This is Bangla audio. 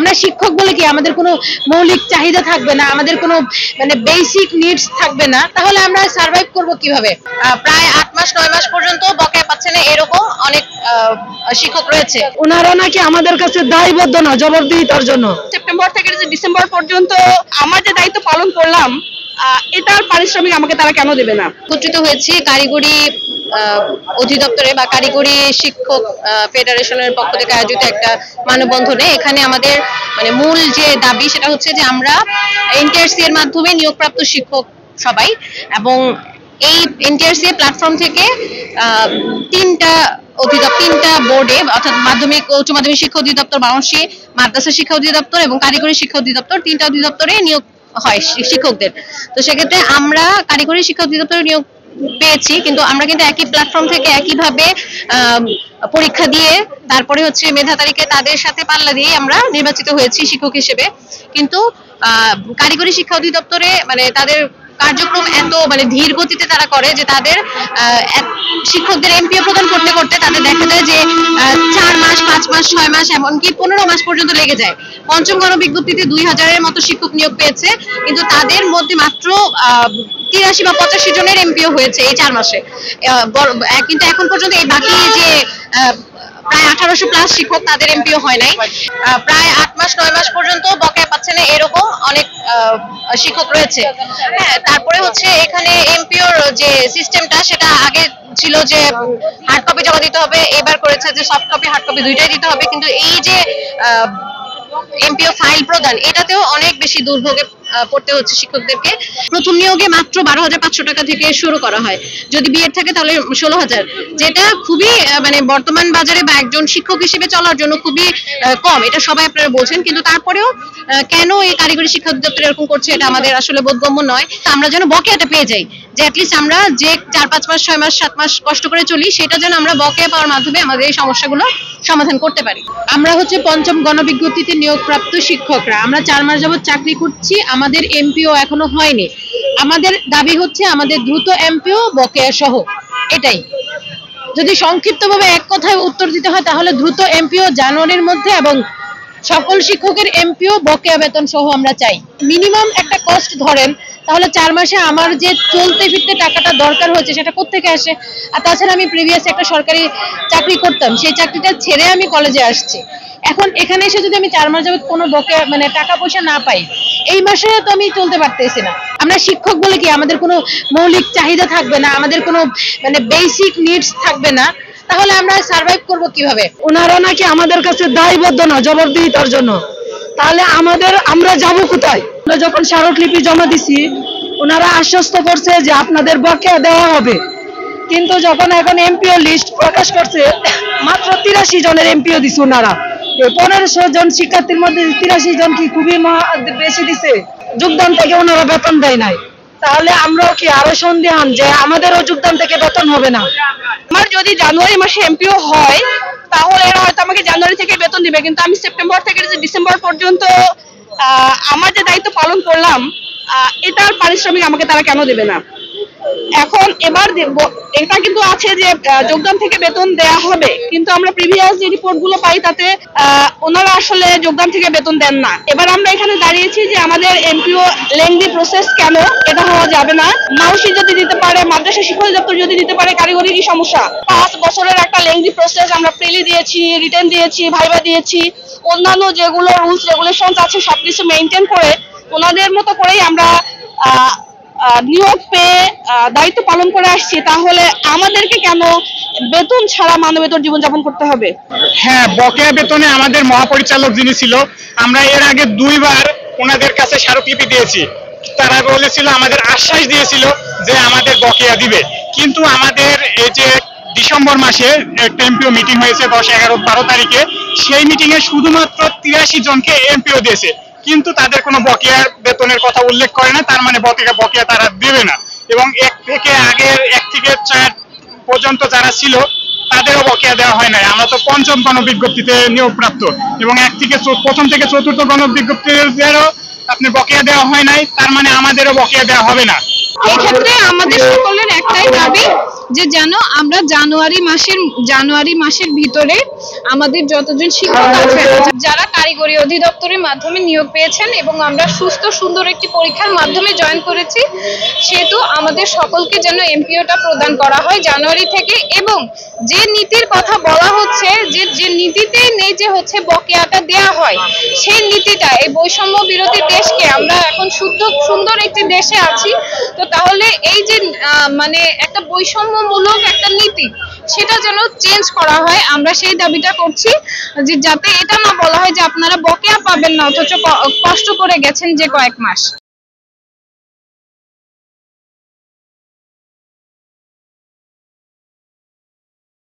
আমরা শিক্ষক বলে কি আমাদের কোনো মৌলিক চাহিদা থাকবে না, আমাদের কোনো মানে বেসিক নিডস থাকবে না, তাহলে আমরা সার্ভাইভ করব কিভাবে? প্রায় 8 মাস 9 মাস পর্যন্ত বকেয়া পাচ্ছে না এরকম অনেক শিক্ষক রয়েছে। ওনারা নাকি আমাদের কাছে দায়বদ্ধ না জবাবদিহিতার জন্য। সেপ্টেম্বর থেকে ডিসেম্বর পর্যন্ত আমার যে দায়িত্ব পালন করলাম এটার পারিশ্রমিক আমাকে তারা কেন দেবে না? একত্রিত হয়েছি কারিগরি অধিদপ্তরে বা কারিগরি শিক্ষক ফেডারেশনের পক্ষ থেকে আয়োজিত একটা মানববন্ধনে। এখানে আমাদের মানে মূল যে দাবি সেটা হচ্ছে যে আমরা এনটিআরসি এর মাধ্যমে নিয়োগপ্রাপ্ত শিক্ষক সবাই, এবং এই এনটিআরসি প্ল্যাটফর্ম থেকে তিনটা বোর্ডে অর্থাৎ মাধ্যমিক উচ্চ মাধ্যমিক শিক্ষা অধিদপ্তর, বাংলাদেশ মাদ্রাসা শিক্ষা অধিদপ্তর এবং কারিগরি শিক্ষা অধিদপ্তর, তিনটা অধিদপ্তরে নিয়োগ হয় শিক্ষকদের। তো সেক্ষেত্রে আমরা কারিগরি শিক্ষা অধিদপ্তরে নিয়োগ পেয়েছি, কিন্তু আমরা কিন্তু একই প্ল্যাটফর্ম থেকে একইভাবে পরীক্ষা দিয়ে তারপরে হচ্ছে মেধা তালিকে তাদের সাথে পাল্লা দিয়ে আমরা নির্বাচিত হয়েছি শিক্ষক হিসেবে। কিন্তু কারিগরি শিক্ষা অধিদপ্তরে মানে তাদের কার্যক্রম এত মানে ধীর গতিতে তারা করে যে তাদের শিক্ষকদের এমপিও প্রদান করতে করতে তাদের দেখা যায় যে 4 মাস 5 মাস 6 মাস এমনকি 15 মাস পর্যন্ত লেগে যায়। পঞ্চম গণবিজ্ঞপ্তিতে 2000-এর মতো শিক্ষক নিয়োগ পেয়েছে, কিন্তু তাদের মধ্যে মাত্র 83 বা 85 জনের এমপিও হয়েছে এই 4 মাসে। কিন্তু এখন পর্যন্ত এই বাকি যে প্রায় 1800 প্লাস শিক্ষক তাদের এমপিও হয় নাই। প্রায় 8 মাস 9 মাস পর্যন্ত বকেয়া পাচ্ছে না এরকম অনেক শিক্ষক রয়েছে। হ্যাঁ, তারপরে হচ্ছে এখানে এমপিওর যে সিস্টেমটা সেটা আগে ছিল যে হার্ড কপি জমা দিতে হবে, এবার করেছে যে সফট কপি হার্ড কপি দুইটাই দিতে হবে। কিন্তু এই যে এমপিও ফাইল প্রদান এটাতেও অনেক বেশি দুর্ভোগে পড়তে হচ্ছে শিক্ষকদেরকে। প্রথম নিয়োগে মাত্র 12,500 টাকা থেকে শুরু করা হয়, যদি বিএড থাকে তাহলে 16,000, যেটা খুবই মানে বর্তমান বাজারে বা একজন শিক্ষক হিসেবে চলার জন্য খুবই কম। এটা সবাই আপনারা বলছেন, কিন্তু তারপরেও কেন এই কারিগরি শিক্ষা অধিদপ্তর এরকম করছে এটা আমাদের আসলে বোধগম্য নয়। আমরা যেন বকেয়াটা পেয়ে যাই, যে অ্যাটলিস্ট আমরা যে 4-5 মাস 6 মাস 7 মাস কষ্ট করে চলি সেটা যেন আমরা বকেয়া পাওয়ার মাধ্যমে আমাদের এই সমস্যাগুলো সমাধান করতে পারি। আমরা হচ্ছে পঞ্চম গণবিজ্ঞপ্তিতে নিয়োগপ্রাপ্ত শিক্ষকরা, আমরা 4 মাস যাবত চাকরি করছি, আমাদের এমপিও এখনো হয়নি। আমাদের দাবি হচ্ছে আমাদের দ্রুত এমপিও বকেয়া সহ। এটাই যদি সংক্ষিপ্তভাবে এক কথায় উত্তর দিতে হয় তাহলে দ্রুত এমপিও জানুয়ারির মধ্যে এবং সকল শিক্ষকের এমপিও বকেয়া বেতন সহ আমরা চাই। মিনিমাম একটা কস্ট ধরেন, তাহলে 4 মাসে আমার যে চলতে ফিরতে টাকাটা দরকার হয়েছে সেটা কোত্থেকে আসে? আর তাছাড়া আমি প্রিভিয়াস একটা সরকারি চাকরি করতাম, সেই চাকরিটা ছেড়ে আমি কলেজে আসছি। এখন এখানে এসে যদি আমি 4 মাস যাবত কোনো বকেয়া মানে টাকা পয়সা না পাই, এই মাসে তো আমি চলতে পারতেছি না। আমরা শিক্ষক বলে কি আমাদের কোনো মৌলিক চাহিদা থাকবে না, আমাদের কোনো মানে বেসিক নিডস থাকবে না, তাহলে আমরা সার্ভাইভ করব কিভাবে? ওনারা নাকি আমাদের কাছে দায়বদ্ধ না জবাবদিহিতার জন্য, তাহলে আমরা যাব কোথায়? আমরা যখন স্মারকলিপি জমা দিছি ওনারা আশ্বস্ত করছে যে আপনাদের বকেয়া দেওয়া হবে, কিন্তু যখন এখন এমপিও লিস্ট প্রকাশ করছে মাত্র 83 জনের এমপিও দিছে ওনারা। 1500 জন শিক্ষার্থীর মধ্যে 83 জন কি খুবই বেশি দিছে? যোগদান থেকে ওনারা বেতন দেয় নাই, তাহলে আমরাও কি আরো সন্দেহান যে আমাদেরও যোগদান থেকে বেতন হবে না? আমার যদি জানুয়ারি মাসে এমপিও হয় তাহলে এরা হয়তো আমাকে জানুয়ারি থেকে বেতন দিবে, কিন্তু আমি সেপ্টেম্বর থেকে ডিসেম্বর পর্যন্ত আমার যে দায়িত্ব পালন করলাম এটার পারিশ্রমিক আমাকে তারা কেন দেবে না? এখন এবার এটা কিন্তু আছে যে যোগদান থেকে বেতন দেয়া হবে, কিন্তু আমরা প্রিভিয়াস যে রিপোর্টগুলো পাই তাতে ওনারা আসলে যোগদান থেকে বেতন দেন না। এবার আমরা এখানে দাঁড়িয়েছি যে আমাদের এমপিও লেংদি প্রসেস কেন? এটা হওয়া যাবে না। মাউসি যদি দিতে পারে, মাদ্রাসা শিক্ষা অধিদপ্তর যদি দিতে পারে, কারিগরি কি সমস্যা? 5 বছরের একটা লেংদি প্রসেস, আমরা প্রিলি দিয়েছি, রিটেন দিয়েছি, ভাইবা দিয়েছি, অন্যান্য যেগুলো রুলস রেগুলেশনস আছে সবকিছু মেনটেন করে ওনাদের মতো করেই আমরা নিয়োগ পেয়ে দায়িত্ব পালন করে আসছি, তাহলে আমাদেরকে কেন বেতন ছাড়া মানবেতর জীবনযাপন করতে হবে? হ্যাঁ, বকেয়া বেতনে আমাদের মহাপরিচালক যিনি ছিল, আমরা এর আগে 2 বার ওনাদের কাছে স্মারকলিপি দিয়েছি। তারা বলেছিল, আমাদের আশ্বাস দিয়েছিল যে আমাদের বকেয়া দিবে, কিন্তু আমাদের এই যে ডিসেম্বর মাসে একটা এমপিও মিটিং হয়েছে 10, 11, 12 তারিখে, সেই মিটিং এ শুধুমাত্র 83 জনকে এমপিও দিয়েছে, কিন্তু তাদের কোনো বকেয়া বেতনের কথা উল্লেখ করে না। তার মানে বকেয়া তারা দেবে না। এবং 1 থেকে 4 পর্যন্ত যারা ছিল তাদেরও বকেয়া দেওয়া হয় নাই। আমরা তো পঞ্চম গণবিজ্ঞপ্তিতে নিয়োগপ্রাপ্ত, এবং 1 থেকে 4র্থ গণবিজ্ঞপ্তিরও আপনি বকেয়া দেওয়া হয় নাই, তার মানে আমাদেরও বকেয়া দেওয়া হবে না। এই ক্ষেত্রে আমাদের সকলের একটাই দাবি যে যেন আমরা জানুয়ারি মাসের ভিতরে আমাদের যতজন শিক্ষক আছেন যারা কারিগরি অধিদপ্তরের মাধ্যমে নিয়োগ পেয়েছেন এবং আমরা সুস্থ সুন্দর একটি পরীক্ষার মাধ্যমে জয়েন করেছি, সেহেতু আমাদের সকলকে যেন এমপিওটা প্রদান করা হয় জানুয়ারি থেকে। এবং যে নীতির কথা বলা হচ্ছে, যে নীতিতে নেই যে হচ্ছে বকেয়াটা দেয়া হয়, সেই নীতিটা এই বৈষম্য বিরোধী দেশকে আমরা এখন সুন্দর একটি দেশে আছি, তো তাহলে এই যে মানে একটা বৈষম্যমূলক একটা নীতি, সেটা যেন চেঞ্জ করা হয়। আমরা সেই দাবিটা করছি যে যাতে এটা না বলা হয় যে আপনারা বকেয়া পাবেন না অথচ কষ্ট করে গেছেন যে কয়েক মাস।